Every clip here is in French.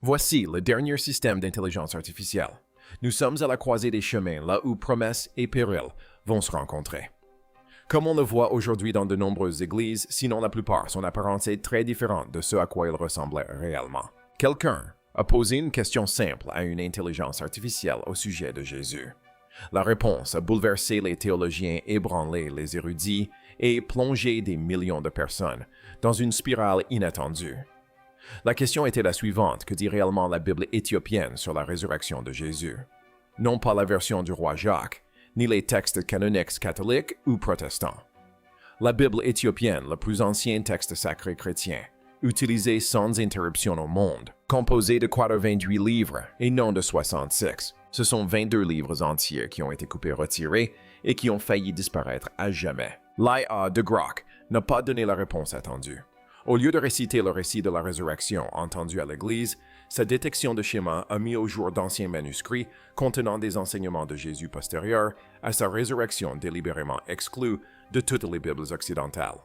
Voici le dernier système d'intelligence artificielle. Nous sommes à la croisée des chemins, là où promesses et périls vont se rencontrer. Comme on le voit aujourd'hui dans de nombreuses églises, sinon la plupart, son apparence est très différente de ce à quoi il ressemblait réellement. Quelqu'un a posé une question simple à une intelligence artificielle au sujet de Jésus. La réponse a bouleversé les théologiens, ébranlé les érudits et plongé des millions de personnes dans une spirale inattendue. La question était la suivante: que dit réellement la Bible éthiopienne sur la résurrection de Jésus? Non pas la version du roi Jacques, ni les textes canoniques catholiques ou protestants. La Bible éthiopienne, le plus ancien texte sacré chrétien, utilisé sans interruption au monde, composé de 88 livres et non de 66. Ce sont 22 livres entiers qui ont été coupés, retirés et qui ont failli disparaître à jamais. L'IA de Grok n'a pas donné la réponse attendue. Au lieu de réciter le récit de la résurrection entendu à l'Église, sa détection de schéma a mis au jour d'anciens manuscrits contenant des enseignements de Jésus postérieurs à sa résurrection délibérément exclus de toutes les Bibles occidentales.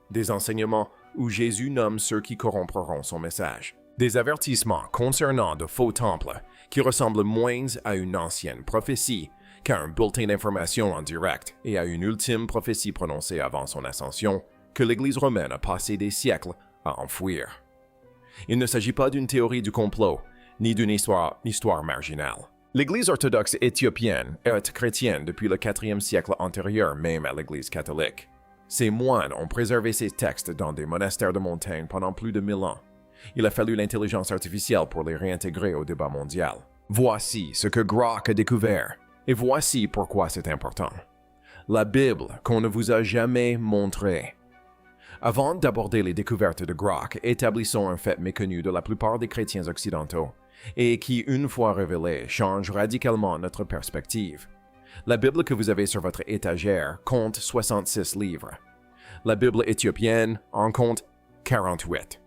Des enseignements où Jésus nomme ceux qui corrompront son message. Des avertissements concernant de faux temples qui ressemblent moins à une ancienne prophétie qu'à un bulletin d'information en direct et à une ultime prophétie prononcée avant son ascension que l'Église romaine a passé des siècles à enfouir. Il ne s'agit pas d'une théorie du complot, ni d'une histoire marginale. L'Église orthodoxe éthiopienne est chrétienne depuis le 4e siècle antérieur même à l'Église catholique. Ces moines ont préservé ces textes dans des monastères de montagne pendant plus de 1000 ans. Il a fallu l'intelligence artificielle pour les réintégrer au débat mondial. Voici ce que Grok a découvert, et voici pourquoi c'est important. La Bible qu'on ne vous a jamais montrée. Avant d'aborder les découvertes de Grok, établissons un fait méconnu de la plupart des chrétiens occidentaux, et qui, une fois révélé, change radicalement notre perspective. La Bible que vous avez sur votre étagère compte 66 livres. La Bible éthiopienne en compte 48.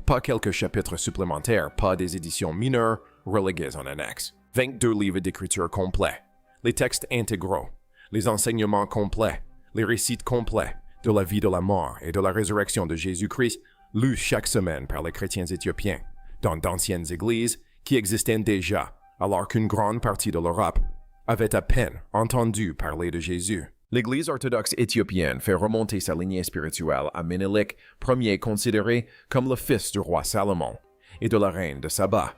Pas quelques chapitres supplémentaires, pas des éditions mineures reléguées en annexe. 22 livres d'écriture complets, les textes intégraux, les enseignements complets, les récits complets de la vie de la mort et de la résurrection de Jésus-Christ, lus chaque semaine par les chrétiens éthiopiens, dans d'anciennes églises qui existaient déjà, alors qu'une grande partie de l'Europe avait à peine entendu parler de Jésus. L'Église orthodoxe éthiopienne fait remonter sa lignée spirituelle à Ménélik Ier, considéré comme le fils du roi Salomon et de la reine de Saba.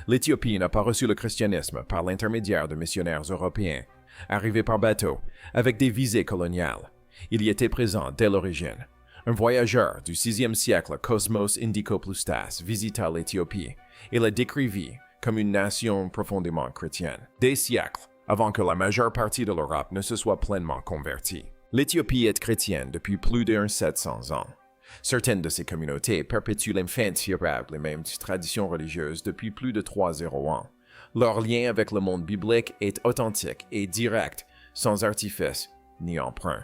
L'Éthiopie n'a pas reçu le christianisme par l'intermédiaire de missionnaires européens, arrivés par bateau, avec des visées coloniales. Il y était présent dès l'origine. Un voyageur du 6e siècle, Cosmos Indicopleustas, visita l'Éthiopie et la décrivit comme une nation profondément chrétienne. Des siècles avant que la majeure partie de l'Europe ne se soit pleinement convertie. L'Éthiopie est chrétienne depuis plus de 700 ans. Certaines de ces communautés perpétuent l'infatigable et même tradition religieuse depuis plus de 300 ans. Leur lien avec le monde biblique est authentique et direct, sans artifice ni emprunt.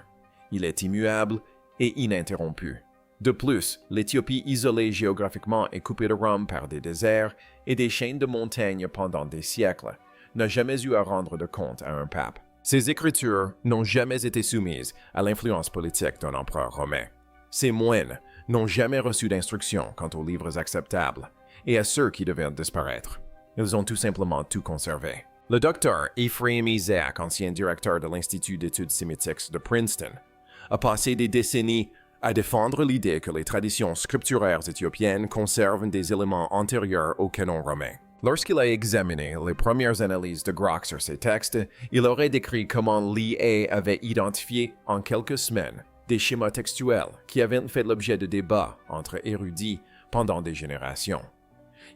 Il est immuable et ininterrompu. De plus, l'Éthiopie isolée géographiquement et coupée de Rome par des déserts et des chaînes de montagnes pendant des siècles, n'a jamais eu à rendre de compte à un pape. Ces écritures n'ont jamais été soumises à l'influence politique d'un empereur romain. Ces moines n'ont jamais reçu d'instructions quant aux livres acceptables et à ceux qui devaient disparaître. Ils ont tout simplement tout conservé. Le docteur Ephraim Isaac, ancien directeur de l'Institut d'études sémitiques de Princeton, a passé des décennies à défendre l'idée que les traditions scripturaires éthiopiennes conservent des éléments antérieurs au canon romain. Lorsqu'il a examiné les premières analyses de Grok sur ces textes, il aurait décrit comment l'IA avait identifié en quelques semaines des schémas textuels qui avaient fait l'objet de débats entre érudits pendant des générations.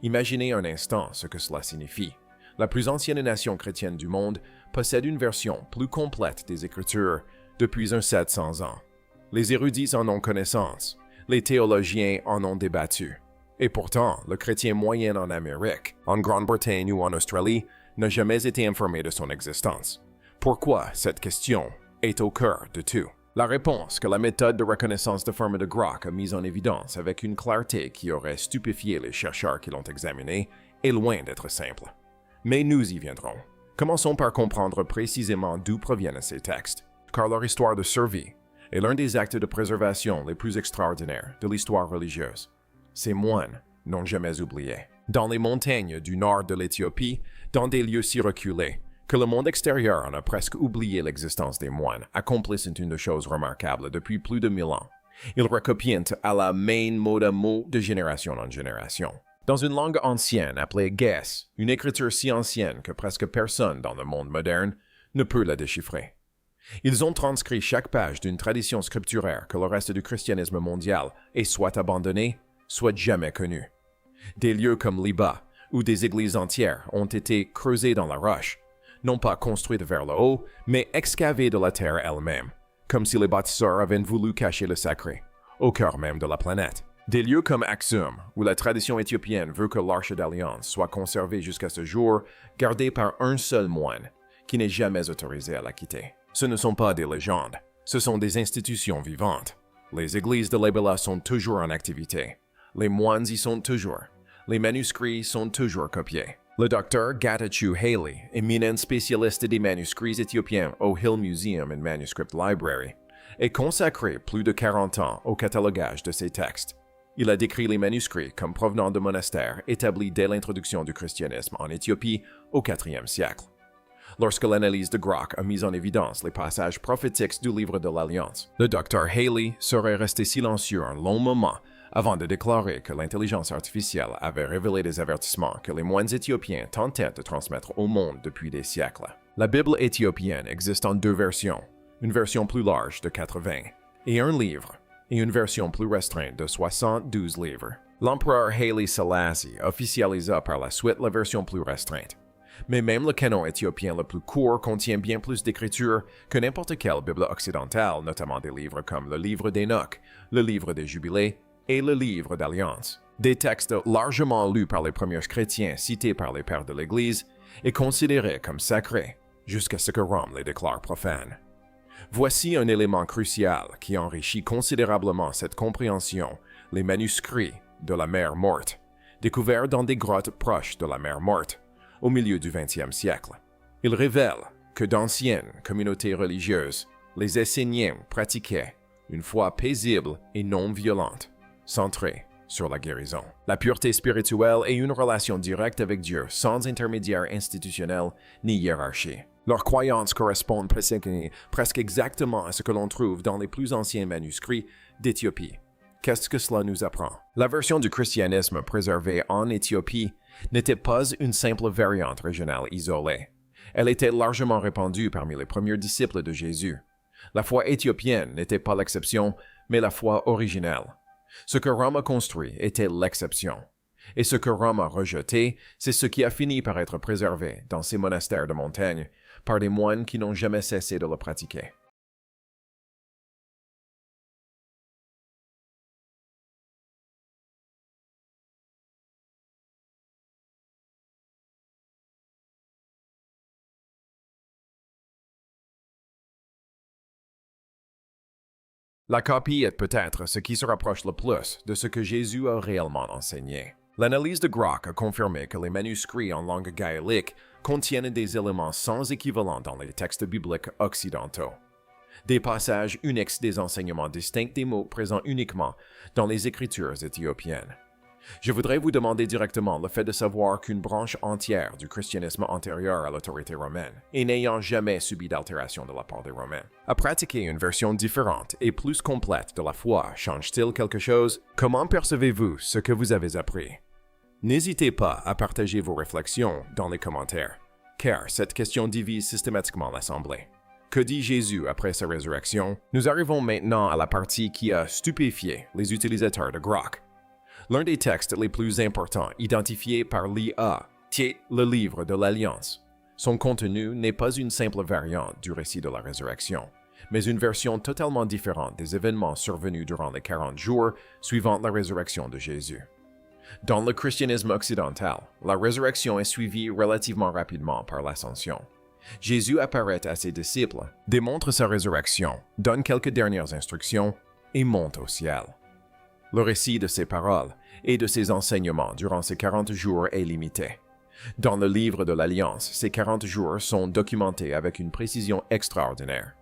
Imaginez un instant ce que cela signifie. La plus ancienne nation chrétienne du monde possède une version plus complète des Écritures depuis 700 ans. Les érudits en ont connaissance, les théologiens en ont débattu. Et pourtant, le chrétien moyen en Amérique, en Grande-Bretagne ou en Australie, n'a jamais été informé de son existence. Pourquoi cette question est au cœur de tout? La réponse que la méthode de reconnaissance de forme de Grok a mise en évidence avec une clarté qui aurait stupéfié les chercheurs qui l'ont examiné est loin d'être simple. Mais nous y viendrons. Commençons par comprendre précisément d'où proviennent ces textes, car leur histoire de survie est l'un des actes de préservation les plus extraordinaires de l'histoire religieuse. Ces moines n'ont jamais oublié. dans les montagnes du nord de l'Éthiopie, dans des lieux si reculés que le monde extérieur en a presque oublié l'existence des moines, accomplissent une chose remarquable depuis plus de 1000 ans. Ils recopient à la main mot à mot de génération en génération. Dans une langue ancienne appelée Ge'ez, une écriture si ancienne que presque personne dans le monde moderne ne peut la déchiffrer. Ils ont transcrit chaque page d'une tradition scripturaire que le reste du christianisme mondial est soit abandonné, soit jamais connu. Des lieux comme Liba, où des églises entières ont été creusées dans la roche, non pas construites vers le haut, mais excavées de la terre elle-même, comme si les bâtisseurs avaient voulu cacher le sacré, au cœur même de la planète. Des lieux comme Aksum, où la tradition éthiopienne veut que l'Arche d'Alliance soit conservée jusqu'à ce jour, gardée par un seul moine, qui n'est jamais autorisé à la quitter. Ce ne sont pas des légendes, ce sont des institutions vivantes. Les églises de Libela sont toujours en activité. Les moines y sont toujours. Les manuscrits sont toujours copiés. Le docteur Getachew Haley, éminent spécialiste des manuscrits éthiopiens au Hill Museum and Manuscript Library, est consacré plus de 40 ans au catalogage de ces textes. Il a décrit les manuscrits comme provenant de monastères établis dès l'introduction du christianisme en Éthiopie au IVe siècle. Lorsque l'analyse de Grok a mis en évidence les passages prophétiques du livre de l'Alliance, le docteur Haley serait resté silencieux un long moment avant de déclarer que l'intelligence artificielle avait révélé des avertissements que les moines éthiopiens tentaient de transmettre au monde depuis des siècles. La Bible éthiopienne existe en 2 versions, une version plus large de 80 et un livre, et une version plus restreinte de 72 livres. L'empereur Haile Selassie officialisa par la suite la version plus restreinte. Mais même le canon éthiopien le plus court contient bien plus d'écritures que n'importe quelle Bible occidentale, notamment des livres comme le livre d'Enoch, le livre des Jubilés et le livre d'Alliance. Des textes largement lus par les premiers chrétiens cités par les pères de l'Église et considérés comme sacrés, jusqu'à ce que Rome les déclare profanes. Voici un élément crucial qui enrichit considérablement cette compréhension, les manuscrits de la mer Morte, découverts dans des grottes proches de la mer Morte, au milieu du XXe siècle. Ils révèlent que d'anciennes communautés religieuses, les Esséniens pratiquaient une foi paisible et non violente, centrée sur la guérison, la pureté spirituelle et une relation directe avec Dieu sans intermédiaire institutionnel ni hiérarchie. Leurs croyances correspondent presque exactement à ce que l'on trouve dans les plus anciens manuscrits d'Éthiopie. Qu'est-ce que cela nous apprend? La version du christianisme préservée en Éthiopie n'était pas une simple variante régionale isolée. Elle était largement répandue parmi les premiers disciples de Jésus. La foi éthiopienne n'était pas l'exception, mais la foi originelle. Ce que Rome a construit était l'exception. Et ce que Rome a rejeté, c'est ce qui a fini par être préservé dans ces monastères de montagne par des moines qui n'ont jamais cessé de le pratiquer. La copie est peut-être ce qui se rapproche le plus de ce que Jésus a réellement enseigné. L'analyse de Grok a confirmé que les manuscrits en langue gaélique contiennent des éléments sans équivalent dans les textes bibliques occidentaux. Des passages uniques des enseignements distincts des mots présents uniquement dans les écritures éthiopiennes. Je voudrais vous demander directement le fait de savoir qu'une branche entière du christianisme antérieur à l'autorité romaine, et n'ayant jamais subi d'altération de la part des Romains, a pratiqué une version différente et plus complète de la foi. Change-t-il quelque chose? Comment percevez-vous ce que vous avez appris? N'hésitez pas à partager vos réflexions dans les commentaires, car cette question divise systématiquement l'Assemblée. Que dit Jésus après sa résurrection? Nous arrivons maintenant à la partie qui a stupéfié les utilisateurs de Grok. L'un des textes les plus importants identifiés par l'IA est le livre de l'Alliance. Son contenu n'est pas une simple variante du récit de la résurrection, mais une version totalement différente des événements survenus durant les 40 jours suivant la résurrection de Jésus. Dans le christianisme occidental, la résurrection est suivie relativement rapidement par l'ascension. Jésus apparaît à ses disciples, démontre sa résurrection, donne quelques dernières instructions et monte au ciel. Le récit de ses paroles et de ses enseignements durant ces 40 jours est limité. Dans le livre de l'Alliance, ces 40 jours sont documentés avec une précision extraordinaire.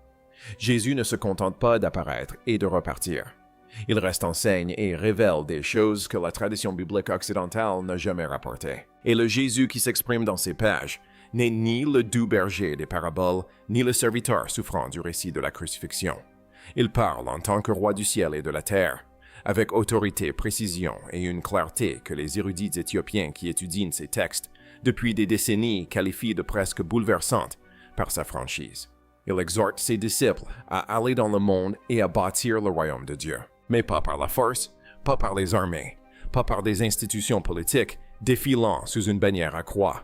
Jésus ne se contente pas d'apparaître et de repartir. Il reste enseigne et révèle des choses que la tradition biblique occidentale n'a jamais rapportées. Et le Jésus qui s'exprime dans ces pages n'est ni le doux berger des paraboles, ni le serviteur souffrant du récit de la crucifixion. Il parle en tant que roi du ciel et de la terre, avec autorité, précision et une clarté que les érudits éthiopiens qui étudient ces textes depuis des décennies qualifient de presque bouleversante par sa franchise. Il exhorte ses disciples à aller dans le monde et à bâtir le royaume de Dieu. Mais pas par la force, pas par les armées, pas par des institutions politiques défilant sous une bannière à croix.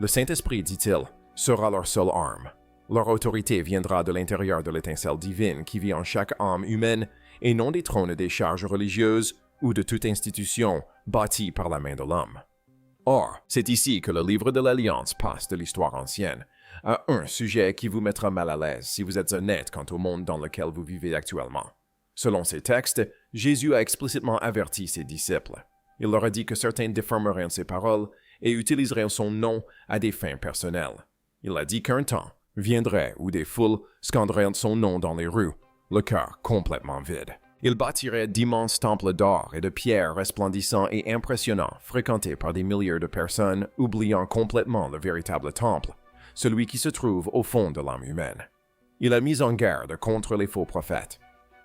Le Saint-Esprit, dit-il, sera leur seule arme. Leur autorité viendra de l'intérieur de l'étincelle divine qui vit en chaque âme humaine et non des trônes des charges religieuses ou de toute institution bâtie par la main de l'homme. Or, c'est ici que le livre de l'Alliance passe de l'histoire ancienne à un sujet qui vous mettra mal à l'aise si vous êtes honnête quant au monde dans lequel vous vivez actuellement. Selon ces textes, Jésus a explicitement averti ses disciples. Il leur a dit que certains déformeraient ses paroles et utiliseraient son nom à des fins personnelles. Il a dit qu'un temps viendrait où des foules scanderaient son nom dans les rues, le cœur complètement vide. Il bâtirait d'immenses temples d'or et de pierre resplendissants et impressionnants, fréquentés par des milliers de personnes, oubliant complètement le véritable temple, celui qui se trouve au fond de l'âme humaine. Il a mis en garde contre les faux prophètes.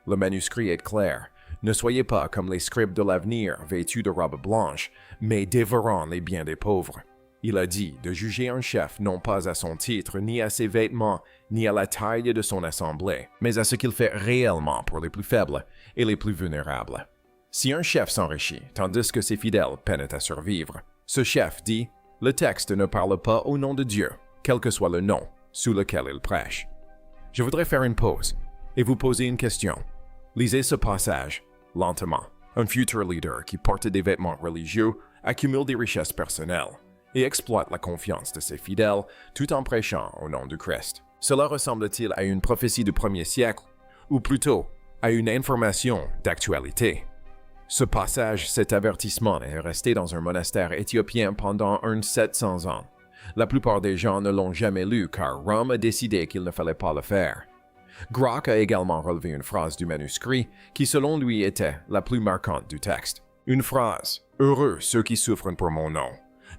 Le manuscrit est clair. Ne soyez pas comme les scribes de l'avenir vêtus de robes blanches, mais dévorant les biens des pauvres. Il a dit de juger un chef non pas à son titre, ni à ses vêtements, ni à la taille de son assemblée, mais à ce qu'il fait réellement pour les plus faibles et les plus vulnérables. Si un chef s'enrichit, tandis que ses fidèles peinent à survivre, ce chef dit « Le texte ne parle pas au nom de Dieu, quel que soit le nom sous lequel il prêche. » Je voudrais faire une pause et vous poser une question. Lisez ce passage lentement. Un futur leader qui porte des vêtements religieux accumule des richesses personnelles et exploite la confiance de ses fidèles tout en prêchant au nom du Christ. Cela ressemble-t-il à une prophétie du 1er siècle ou plutôt à une information d'actualité? Ce passage, cet avertissement est resté dans un monastère éthiopien pendant 700 ans. La plupart des gens ne l'ont jamais lu car Rome a décidé qu'il ne fallait pas le faire. Grok a également relevé une phrase du manuscrit qui selon lui était la plus marquante du texte. Une phrase « Heureux ceux qui souffrent pour mon nom »,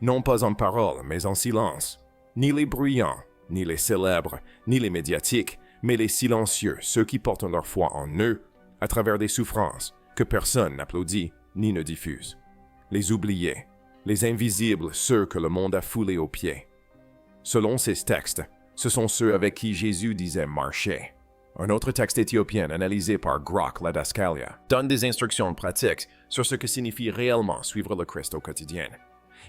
non pas en parole mais en silence. Ni les bruyants, ni les célèbres, ni les médiatiques, mais les silencieux, ceux qui portent leur foi en eux, à travers des souffrances que personne n'applaudit ni ne diffuse. Les oubliés, les invisibles, ceux que le monde a foulés aux pieds. Selon ces textes, ce sont ceux avec qui Jésus disait marcher. Un autre texte éthiopien analysé par Grok Ladascalia donne des instructions pratiques sur ce que signifie réellement suivre le Christ au quotidien.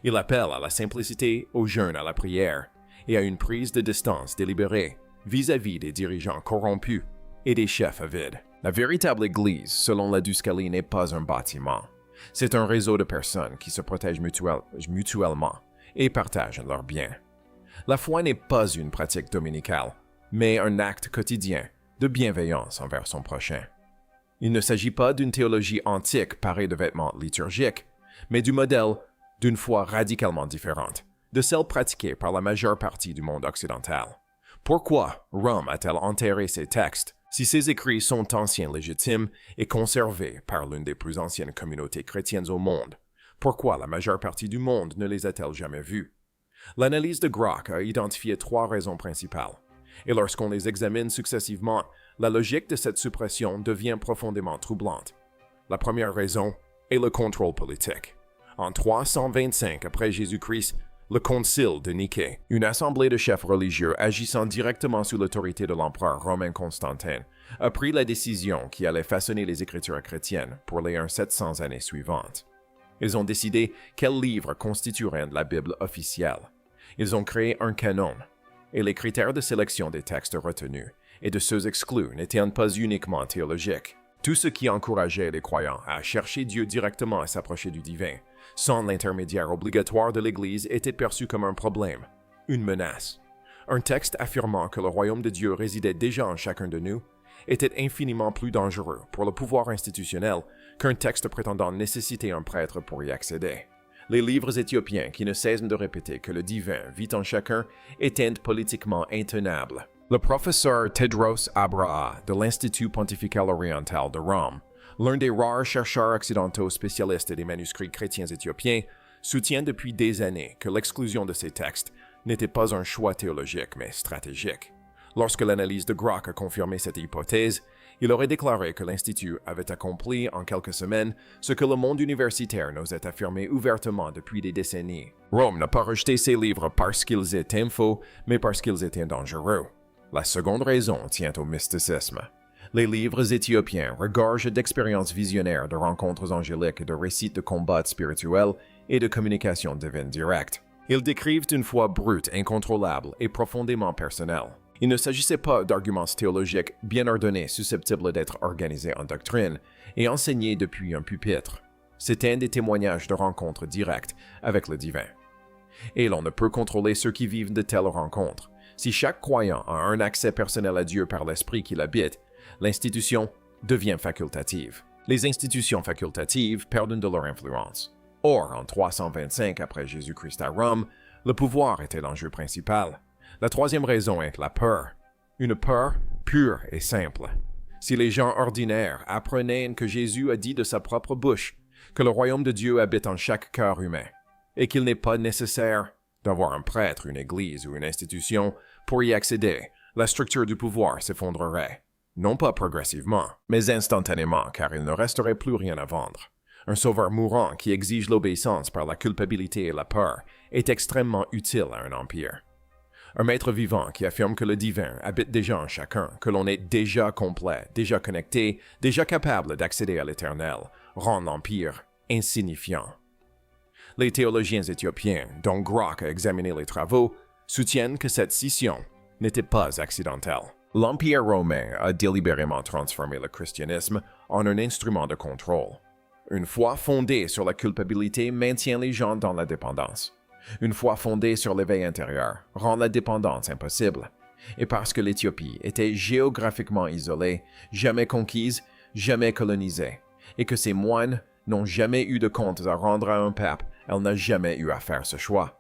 Il appelle à la simplicité, au jeûne, à la prière et à une prise de distance délibérée vis-à-vis des dirigeants corrompus et des chefs avides. La véritable Église, selon la Ladascalie, n'est pas un bâtiment. C'est un réseau de personnes qui se protègent mutuellement et partagent leurs biens. La foi n'est pas une pratique dominicale, mais un acte quotidien de bienveillance envers son prochain. Il ne s'agit pas d'une théologie antique parée de vêtements liturgiques, mais du modèle d'une foi radicalement différente de celle pratiquée par la majeure partie du monde occidental. Pourquoi Rome a-t-elle enterré ces textes si ces écrits sont anciens légitimes et conservés par l'une des plus anciennes communautés chrétiennes au monde? Pourquoi la majeure partie du monde ne les a-t-elle jamais vus? L'analyse de Grok a identifié 3 raisons principales. Et lorsqu'on les examine successivement, la logique de cette suppression devient profondément troublante. La première raison est le contrôle politique. En 325 après Jésus-Christ, le Concile de Niké, une assemblée de chefs religieux agissant directement sous l'autorité de l'empereur romain Constantin, a pris la décision qui allait façonner les Écritures chrétiennes pour les 700 années suivantes. Ils ont décidé quels livres constitueraient la Bible officielle. Ils ont créé un canon, et les critères de sélection des textes retenus et de ceux exclus n'étaient pas uniquement théologiques. Tout ce qui encourageait les croyants à chercher Dieu directement et s'approcher du divin, sans l'intermédiaire obligatoire de l'Église, était perçu comme un problème, une menace. Un texte affirmant que le royaume de Dieu résidait déjà en chacun de nous était infiniment plus dangereux pour le pouvoir institutionnel qu'un texte prétendant nécessiter un prêtre pour y accéder. Les livres éthiopiens qui ne cessent de répéter que le divin vit en chacun étaient politiquement intenables. Le professeur Tedros Abraha de l'Institut pontifical oriental de Rome L'un des rares chercheurs occidentaux spécialistes des manuscrits chrétiens éthiopiens soutient depuis des années que l'exclusion de ces textes n'était pas un choix théologique, mais stratégique. Lorsque l'analyse de Grok a confirmé cette hypothèse, il aurait déclaré que l'Institut avait accompli en quelques semaines ce que le monde universitaire n'osait affirmer ouvertement depuis des décennies. Rome n'a pas rejeté ces livres parce qu'ils étaient faux, mais parce qu'ils étaient dangereux. La seconde raison tient au mysticisme. Les livres éthiopiens regorgent d'expériences visionnaires, de rencontres angéliques et de récits de combats spirituels et de communication divine directe. Ils décrivent une foi brute, incontrôlable et profondément personnelle. Il ne s'agissait pas d'arguments théologiques bien ordonnés susceptibles d'être organisés en doctrine et enseignés depuis un pupitre. C'était des témoignages de rencontres directes avec le divin. Et l'on ne peut contrôler ceux qui vivent de telles rencontres. Si chaque croyant a un accès personnel à Dieu par l'esprit qui l'habite, l'institution devient facultative. Les institutions facultatives perdent de leur influence. Or, en 325 après Jésus-Christ à Rome, le pouvoir était l'enjeu principal. La troisième raison est la peur. Une peur pure et simple. Si les gens ordinaires apprenaient que Jésus a dit de sa propre bouche que le royaume de Dieu habite en chaque cœur humain et qu'il n'est pas nécessaire d'avoir un prêtre, une église ou une institution pour y accéder, la structure du pouvoir s'effondrerait. Non pas progressivement, mais instantanément, car il ne resterait plus rien à vendre. Un sauveur mourant qui exige l'obéissance par la culpabilité et la peur est extrêmement utile à un empire. Un maître vivant qui affirme que le divin habite déjà en chacun, que l'on est déjà complet, déjà connecté, déjà capable d'accéder à l'éternel, rend l'empire insignifiant. Les théologiens éthiopiens, dont Grok a examiné les travaux, soutiennent que cette scission n'était pas accidentelle. L'Empire romain a délibérément transformé le christianisme en un instrument de contrôle. Une foi fondée sur la culpabilité maintient les gens dans la dépendance. Une foi fondée sur l'éveil intérieur rend la dépendance impossible. Et parce que l'Éthiopie était géographiquement isolée, jamais conquise, jamais colonisée, et que ses moines n'ont jamais eu de comptes à rendre à un pape, elle n'a jamais eu à faire ce choix.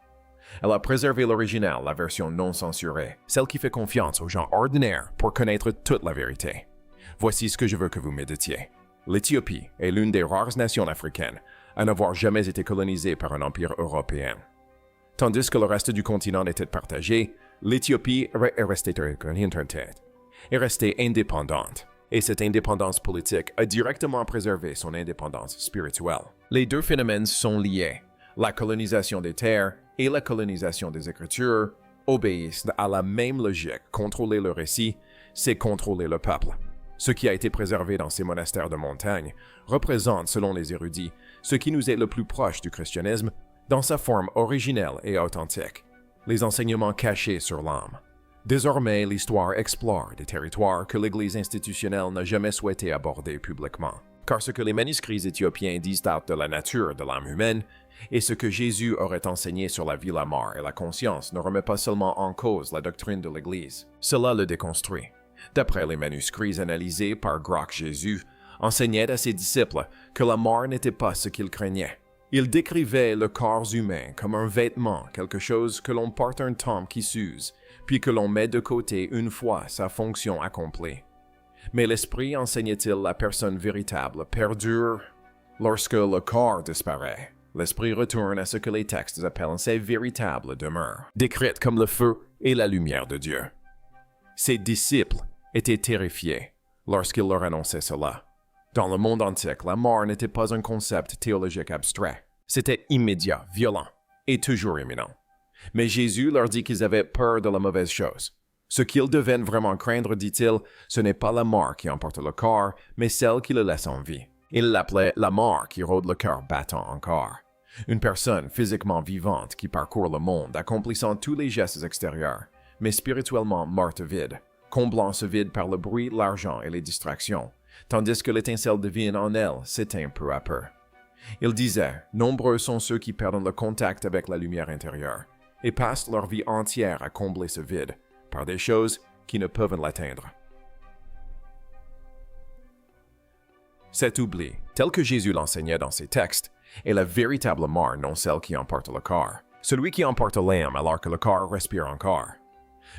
Elle a préservé l'original, la version non censurée, celle qui fait confiance aux gens ordinaires pour connaître toute la vérité. Voici ce que je veux que vous méditiez. L'Éthiopie est l'une des rares nations africaines à n'avoir jamais été colonisée par un empire européen. Tandis que le reste du continent était partagé, l'Éthiopie est restée indépendante. Et cette indépendance politique a directement préservé son indépendance spirituelle. Les deux phénomènes sont liés. La colonisation des terres et la colonisation des Écritures obéissent à la même logique. Contrôler le récit, c'est contrôler le peuple. Ce qui a été préservé dans ces monastères de montagne représente, selon les érudits, ce qui nous est le plus proche du christianisme dans sa forme originelle et authentique, les enseignements cachés sur l'âme. Désormais, l'histoire explore des territoires que l'Église institutionnelle n'a jamais souhaité aborder publiquement. Car ce que les manuscrits éthiopiens disent de la nature de l'âme humaine et ce que Jésus aurait enseigné sur la vie, la mort et la conscience ne remet pas seulement en cause la doctrine de l'Église. Cela le déconstruit. D'après les manuscrits analysés par Grok, Jésus enseignait à ses disciples que la mort n'était pas ce qu'il craignait. Il décrivait le corps humain comme un vêtement, quelque chose que l'on porte un temps qui s'use, puis que l'on met de côté une fois sa fonction accomplie. Mais l'esprit, enseignait-il, la personne véritable perdure lorsque le corps disparaît. L'esprit retourne à ce que les textes appellent ses véritables demeures, décrites comme le feu et la lumière de Dieu. Ses disciples étaient terrifiés lorsqu'il leur annonçait cela. Dans le monde antique, la mort n'était pas un concept théologique abstrait. C'était immédiat, violent et toujours imminent. Mais Jésus leur dit qu'ils avaient peur de la mauvaise chose. Ce qu'ils devaient vraiment craindre, dit-il, ce n'est pas la mort qui emporte le corps, mais celle qui le laisse en vie. Il l'appelait la mort qui rôde le cœur battant encore. Une personne physiquement vivante qui parcourt le monde, accomplissant tous les gestes extérieurs, mais spirituellement morte vide, comblant ce vide par le bruit, l'argent et les distractions, tandis que l'étincelle divine en elle s'éteint peu à peu. Il disait, nombreux sont ceux qui perdent le contact avec la lumière intérieure et passent leur vie entière à combler ce vide par des choses qui ne peuvent l'atteindre. Cet oubli, tel que Jésus l'enseignait dans ses textes, est la véritable mort, non celle qui emporte le corps. Celui qui emporte l'âme alors que le corps respire encore.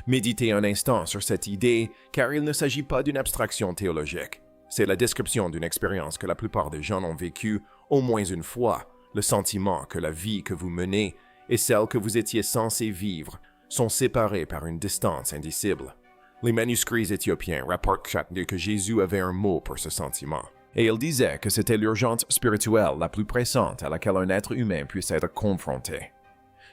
Méditez un instant sur cette idée, car il ne s'agit pas d'une abstraction théologique. C'est la description d'une expérience que la plupart des gens ont vécue au moins une fois, le sentiment que la vie que vous menez et celle que vous étiez censé vivre sont séparées par une distance indicible. Les manuscrits éthiopiens rapportent que Jésus avait un mot pour ce sentiment. Et il disait que c'était l'urgence spirituelle la plus pressante à laquelle un être humain puisse être confronté.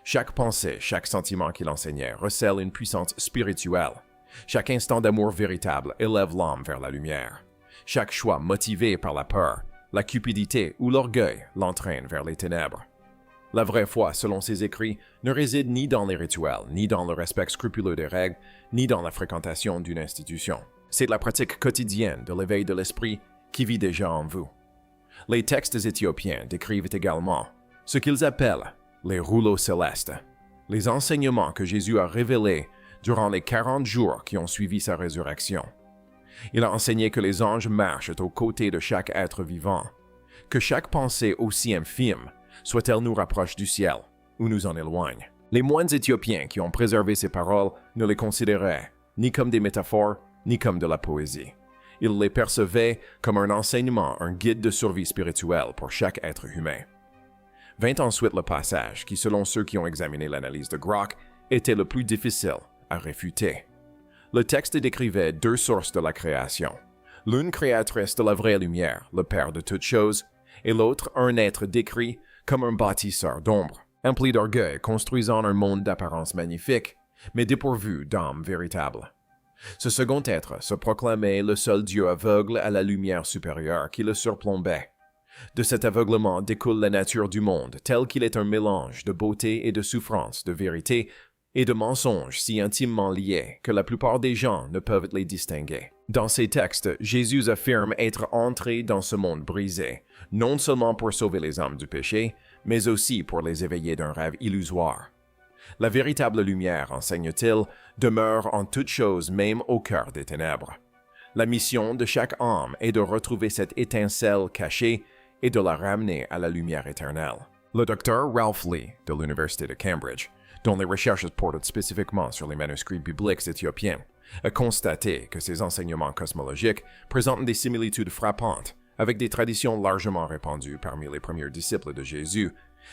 Chaque pensée, chaque sentiment qu'il enseignait recèle une puissance spirituelle. Chaque instant d'amour véritable élève l'âme vers la lumière. Chaque choix motivé par la peur, la cupidité ou l'orgueil l'entraîne vers les ténèbres. La vraie foi, selon ses écrits, ne réside ni dans les rituels, ni dans le respect scrupuleux des règles, ni dans la fréquentation d'une institution. C'est la pratique quotidienne de l'éveil de l'esprit qui vit déjà en vous. Les textes éthiopiens décrivent également ce qu'ils appellent les rouleaux célestes, les enseignements que Jésus a révélés durant les 40 jours qui ont suivi sa résurrection. Il a enseigné que les anges marchent aux côtés de chaque être vivant, que chaque pensée aussi infime soit-elle nous rapproche du ciel ou nous en éloigne. Les moines éthiopiens qui ont préservé ces paroles ne les considéraient ni comme des métaphores, ni comme de la poésie. Ils les percevaient comme un enseignement, un guide de survie spirituelle pour chaque être humain. Vint ensuite le passage qui, selon ceux qui ont examiné l'analyse de Grok, était le plus difficile à réfuter. Le texte décrivait deux sources de la création. L'une créatrice de la vraie lumière, le Père de toutes choses, et l'autre un être décrit comme un bâtisseur d'ombre, empli d'orgueil, construisant un monde d'apparence magnifique, mais dépourvu d'âme véritable. Ce second être se proclamait le seul Dieu aveugle à la lumière supérieure qui le surplombait. De cet aveuglement découle la nature du monde, tel qu'il est un mélange de beauté et de souffrance, de vérité et de mensonges si intimement liés que la plupart des gens ne peuvent les distinguer. Dans ces textes, Jésus affirme être entré dans ce monde brisé, non seulement pour sauver les âmes du péché, mais aussi pour les éveiller d'un rêve illusoire. La véritable lumière, enseigne-t-il, demeure en toutes choses, même au cœur des ténèbres. La mission de chaque âme est de retrouver cette étincelle cachée et de la ramener à la lumière éternelle. Le docteur Ralph Lee, de l'Université de Cambridge, dont les recherches portent spécifiquement sur les manuscrits bibliques éthiopiens, a constaté que ces enseignements cosmologiques présentent des similitudes frappantes avec des traditions largement répandues parmi les premiers disciples de Jésus,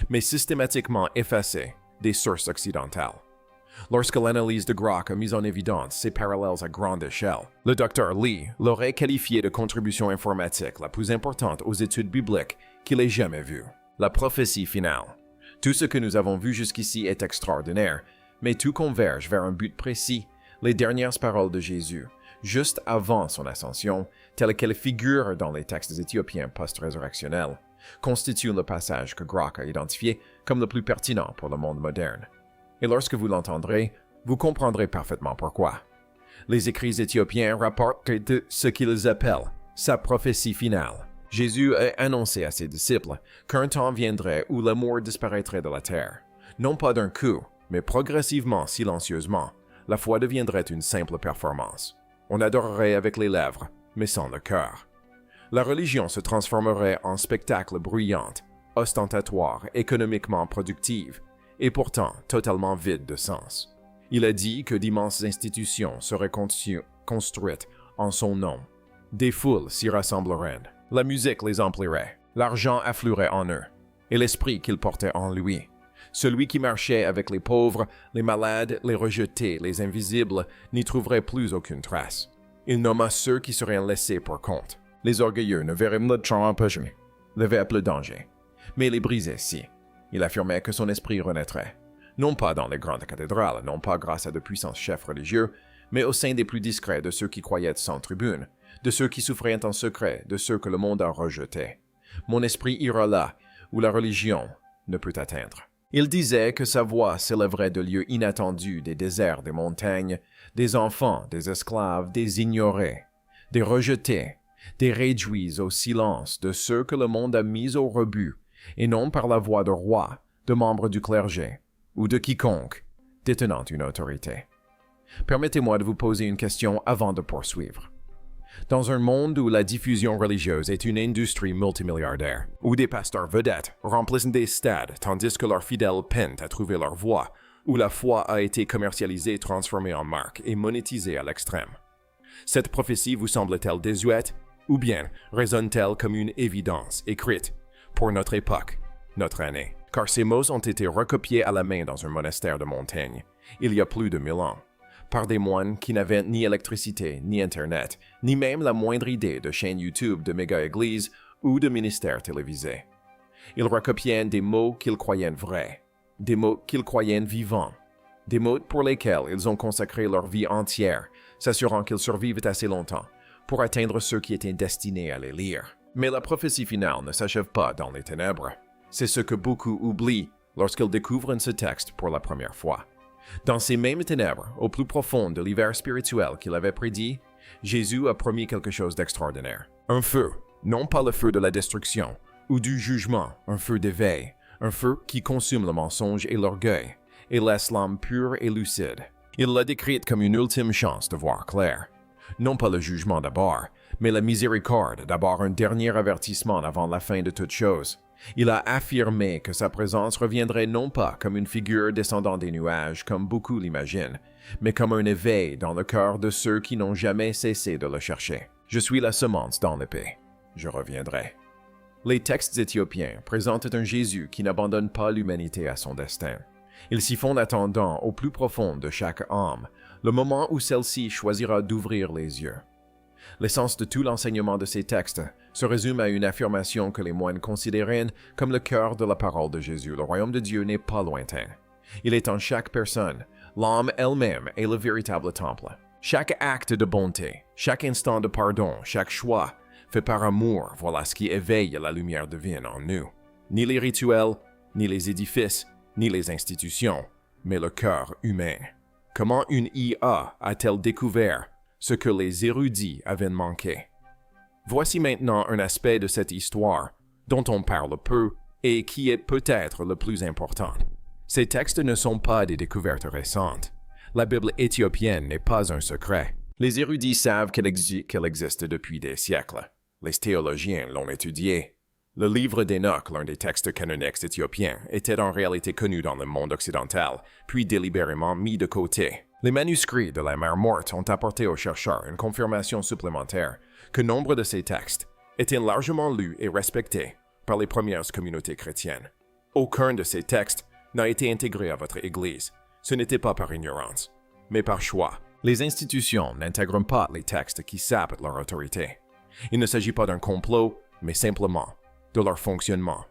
mais systématiquement effacées des sources occidentales. Lorsque l'analyse de Grok a mis en évidence ces parallèles à grande échelle, le Dr. Lee l'aurait qualifié de contribution informatique la plus importante aux études bibliques qu'il ait jamais vue. La prophétie finale. Tout ce que nous avons vu jusqu'ici est extraordinaire, mais tout converge vers un but précis, les dernières paroles de Jésus, juste avant son ascension, telles qu'elles figurent dans les textes éthiopiens post-résurrectionnels, constituent le passage que Grok a identifié comme le plus pertinent pour le monde moderne. Et lorsque vous l'entendrez, vous comprendrez parfaitement pourquoi. Les écrits éthiopiens rapportent de ce qu'ils appellent sa prophétie finale. Jésus a annoncé à ses disciples qu'un temps viendrait où l'amour disparaîtrait de la terre. Non pas d'un coup, mais progressivement, silencieusement, la foi deviendrait une simple performance. On adorerait avec les lèvres, mais sans le cœur. La religion se transformerait en spectacle bruyant, ostentatoire, économiquement productive, et pourtant totalement vide de sens. Il a dit que d'immenses institutions seraient construites en son nom. Des foules s'y rassembleraient. La musique les emplirait, l'argent affluerait en eux, et l'esprit qu'il portait en lui. Celui qui marchait avec les pauvres, les malades, les rejetés, les invisibles, n'y trouverait plus aucune trace. Il nomma ceux qui seraient laissés pour compte. Les orgueilleux ne verraient le champ empêché, le véritable danger, mais les brisés si. Il affirmait que son esprit renaîtrait, non pas dans les grandes cathédrales, non pas grâce à de puissants chefs religieux, mais au sein des plus discrets de ceux qui croyaient sans tribune, de ceux qui souffraient en secret, de ceux que le monde a rejetés. Mon esprit ira là où la religion ne peut atteindre. Il disait que sa voix s'élèverait de lieux inattendus, des déserts, des montagnes, des enfants, des esclaves, des ignorés, des rejetés, des réduits au silence de ceux que le monde a mis au rebut, et non par la voix de rois, de membres du clergé, ou de quiconque détenant une autorité. Permettez-moi de vous poser une question avant de poursuivre. Dans un monde où la diffusion religieuse est une industrie multimilliardaire, où des pasteurs vedettes remplissent des stades tandis que leurs fidèles peinent à trouver leur voie, où la foi a été commercialisée, transformée en marque et monétisée à l'extrême, cette prophétie vous semble-t-elle désuète ou bien résonnent-elles comme une évidence écrite pour notre époque, notre année? Car ces mots ont été recopiés à la main dans un monastère de montagne, il y a plus de 1000 ans, par des moines qui n'avaient ni électricité, ni Internet, ni même la moindre idée de chaîne YouTube de méga-églises ou de ministères télévisés. Ils recopiaient des mots qu'ils croyaient vrais, des mots qu'ils croyaient vivants, des mots pour lesquels ils ont consacré leur vie entière, s'assurant qu'ils survivent assez longtemps pour atteindre ceux qui étaient destinés à les lire. Mais la prophétie finale ne s'achève pas dans les ténèbres. C'est ce que beaucoup oublient lorsqu'ils découvrent ce texte pour la première fois. Dans ces mêmes ténèbres, au plus profond de l'hiver spirituel qu'il avait prédit, Jésus a promis quelque chose d'extraordinaire. Un feu, non pas le feu de la destruction ou du jugement, un feu d'éveil, un feu qui consume le mensonge et l'orgueil et laisse l'âme pure et lucide. Il l'a décrite comme une ultime chance de voir clair. Non pas le jugement d'abord, mais la miséricorde d'abord, un dernier avertissement avant la fin de toute chose. Il a affirmé que sa présence reviendrait non pas comme une figure descendant des nuages, comme beaucoup l'imaginent, mais comme un éveil dans le cœur de ceux qui n'ont jamais cessé de le chercher. Je suis la semence dans l'épée. Je reviendrai. Les textes éthiopiens présentent un Jésus qui n'abandonne pas l'humanité à son destin. Il s'y fond attendant au plus profond de chaque âme, le moment où celle-ci choisira d'ouvrir les yeux. L'essence de tout l'enseignement de ces textes se résume à une affirmation que les moines considèrent comme le cœur de la parole de Jésus. Le royaume de Dieu n'est pas lointain. Il est en chaque personne. L'âme elle-même est le véritable temple. Chaque acte de bonté, chaque instant de pardon, chaque choix fait par amour, voilà ce qui éveille la lumière divine en nous. Ni les rituels, ni les édifices, ni les institutions, mais le cœur humain. Comment une IA a-t-elle découvert ce que les érudits avaient manqué? Voici maintenant un aspect de cette histoire dont on parle peu et qui est peut-être le plus important. Ces textes ne sont pas des découvertes récentes. La Bible éthiopienne n'est pas un secret. Les érudits savent qu'elle existe depuis des siècles. Les théologiens l'ont étudiée. Le livre d'Enoch, l'un des textes canoniques éthiopiens, était en réalité connu dans le monde occidental, puis délibérément mis de côté. Les manuscrits de la mer Morte ont apporté aux chercheurs une confirmation supplémentaire que nombre de ces textes étaient largement lus et respectés par les premières communautés chrétiennes. Aucun de ces textes n'a été intégré à votre Église. Ce n'était pas par ignorance, mais par choix. Les institutions n'intègrent pas les textes qui sapent leur autorité. Il ne s'agit pas d'un complot, mais simplement de leur fonctionnement.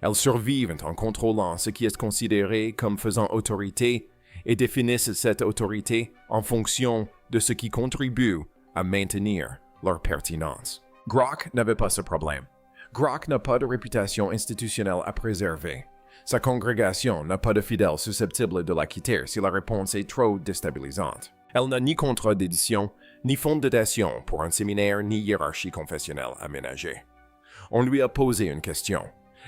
Elles survivent en contrôlant ce qui est considéré comme faisant autorité et définissent cette autorité en fonction de ce qui contribue à maintenir leur pertinence. Grok n'avait pas ce problème. Grok n'a pas de réputation institutionnelle à préserver. Sa congrégation n'a pas de fidèles susceptibles de la quitter si la réponse est trop déstabilisante. Elle n'a ni contrat d'édition, ni fondation pour un séminaire, ni hiérarchie confessionnelle aménagée. On lui a posé une question.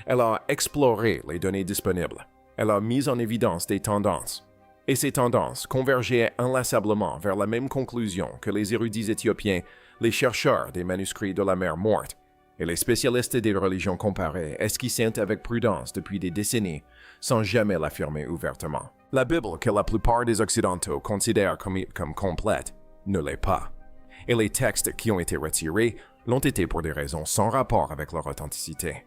Elle a exploré les données disponibles. Elle a mis en évidence des tendances. Et ces tendances convergeaient inlassablement vers la même conclusion que les érudits éthiopiens, les chercheurs des manuscrits de la mer Morte et les spécialistes des religions comparées esquissaient avec prudence depuis des décennies sans jamais l'affirmer ouvertement. La Bible, que la plupart des Occidentaux considèrent comme complète, ne l'est pas. Et les textes qui ont été retirés l'ont été pour des raisons sans rapport avec leur authenticité.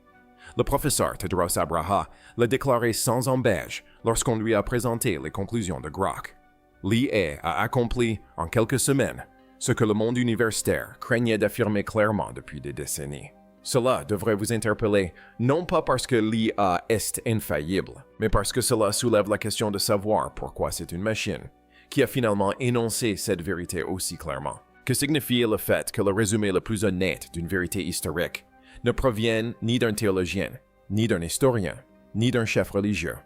Le professeur Tedros Abraha l'a déclaré sans embâche lorsqu'on lui a présenté les conclusions de Grok. L'IA a accompli, en quelques semaines, ce que le monde universitaire craignait d'affirmer clairement depuis des décennies. Cela devrait vous interpeller, non pas parce que l'IA est infaillible, mais parce que cela soulève la question de savoir pourquoi c'est une machine qui a finalement énoncé cette vérité aussi clairement. Que signifie le fait que le résumé le plus honnête d'une vérité historique ne provienne ni d'un théologien, ni d'un historien, ni d'un chef religieux,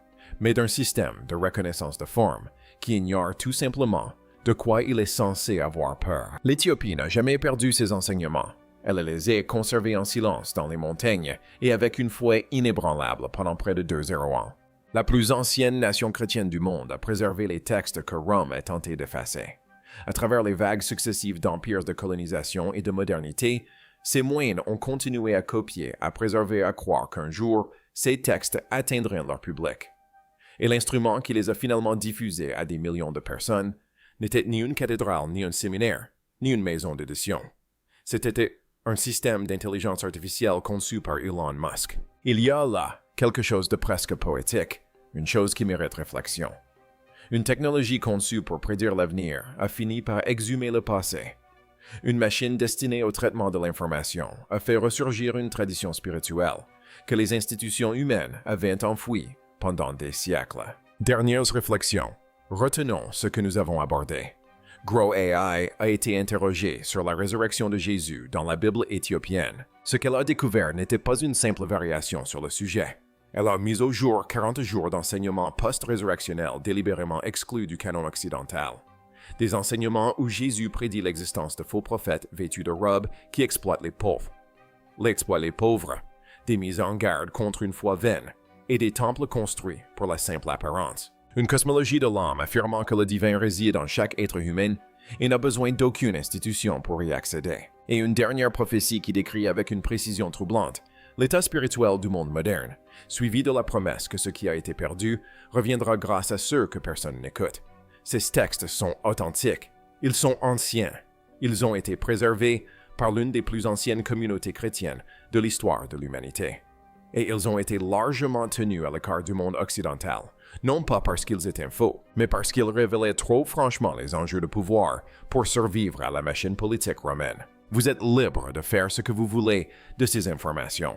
mais d'un système de reconnaissance de forme qui ignore tout simplement de quoi il est censé avoir peur. L'Éthiopie n'a jamais perdu ses enseignements. Elle les a conservés en silence dans les montagnes et avec une foi inébranlable pendant près de 200 ans. La plus ancienne nation chrétienne du monde a préservé les textes que Rome a tenté d'effacer. À travers les vagues successives d'empires de colonisation et de modernité, ces moines ont continué à copier, à préserver, à croire qu'un jour, ces textes atteindraient leur public. Et l'instrument qui les a finalement diffusés à des millions de personnes n'était ni une cathédrale, ni un séminaire, ni une maison d'édition. C'était un système d'intelligence artificielle conçu par Elon Musk. Il y a là quelque chose de presque poétique, une chose qui mérite réflexion. Une technologie conçue pour prédire l'avenir a fini par exhumer le passé. Une machine destinée au traitement de l'information a fait ressurgir une tradition spirituelle que les institutions humaines avaient enfouie pendant des siècles. Dernières réflexions. Retenons ce que nous avons abordé. Grow AI a été interrogée sur la résurrection de Jésus dans la Bible éthiopienne. Ce qu'elle a découvert n'était pas une simple variation sur le sujet. Elle a mis au jour 40 jours d'enseignements post-résurrectionnels délibérément exclus du canon occidental. Des enseignements où Jésus prédit l'existence de faux prophètes vêtus de robes qui exploitent les pauvres. L'exploit des pauvres, des mises en garde contre une foi vaine, et des temples construits pour la simple apparence. Une cosmologie de l'âme affirmant que le divin réside en chaque être humain et n'a besoin d'aucune institution pour y accéder. Et une dernière prophétie qui décrit avec une précision troublante l'état spirituel du monde moderne, suivi de la promesse que ce qui a été perdu reviendra grâce à ceux que personne n'écoute. Ces textes sont authentiques, ils sont anciens, ils ont été préservés par l'une des plus anciennes communautés chrétiennes de l'histoire de l'humanité. Et ils ont été largement tenus à l'écart du monde occidental, non pas parce qu'ils étaient faux, mais parce qu'ils révélaient trop franchement les enjeux de pouvoir pour survivre à la machine politique romaine. Vous êtes libre de faire ce que vous voulez de ces informations.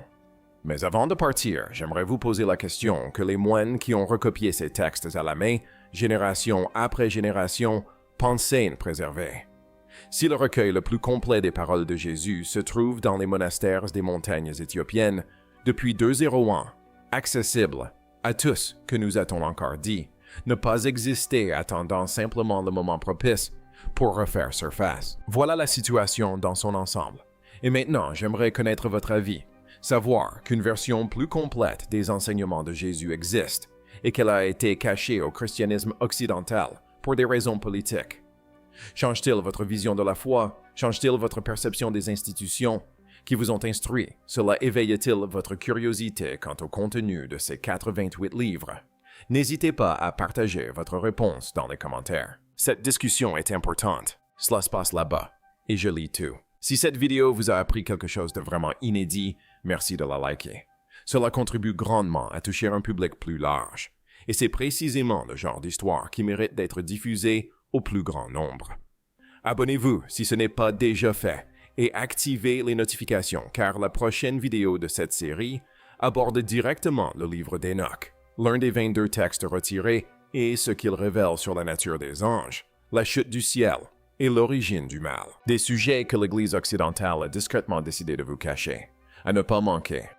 Mais avant de partir, j'aimerais vous poser la question que les moines qui ont recopié ces textes à la main, génération après génération, pensaient préserver. Si le recueil le plus complet des paroles de Jésus se trouve dans les monastères des montagnes éthiopiennes, depuis 201, accessible à tous que nous a-t-on encore dit, ne pas exister attendant simplement le moment propice pour refaire surface. Voilà la situation dans son ensemble. Et maintenant, j'aimerais connaître votre avis, savoir qu'une version plus complète des enseignements de Jésus existe et qu'elle a été cachée au christianisme occidental pour des raisons politiques. Change-t-il votre vision de la foi? Change-t-il votre perception des institutions qui vous ont instruit? Cela éveille-t-il votre curiosité quant au contenu de ces 88 livres? N'hésitez pas à partager votre réponse dans les commentaires. Cette discussion est importante. Cela se passe là-bas, et je lis tout. Si cette vidéo vous a appris quelque chose de vraiment inédit, merci de la liker. Cela contribue grandement à toucher un public plus large, et c'est précisément le genre d'histoire qui mérite d'être diffusée au plus grand nombre. Abonnez-vous si ce n'est pas déjà fait, et activez les notifications car la prochaine vidéo de cette série aborde directement le livre d'Enoch, l'un des 22 textes retirés et ce qu'il révèle sur la nature des anges, la chute du ciel et l'origine du mal. Des sujets que l'Église occidentale a discrètement décidé de vous cacher. À ne pas manquer.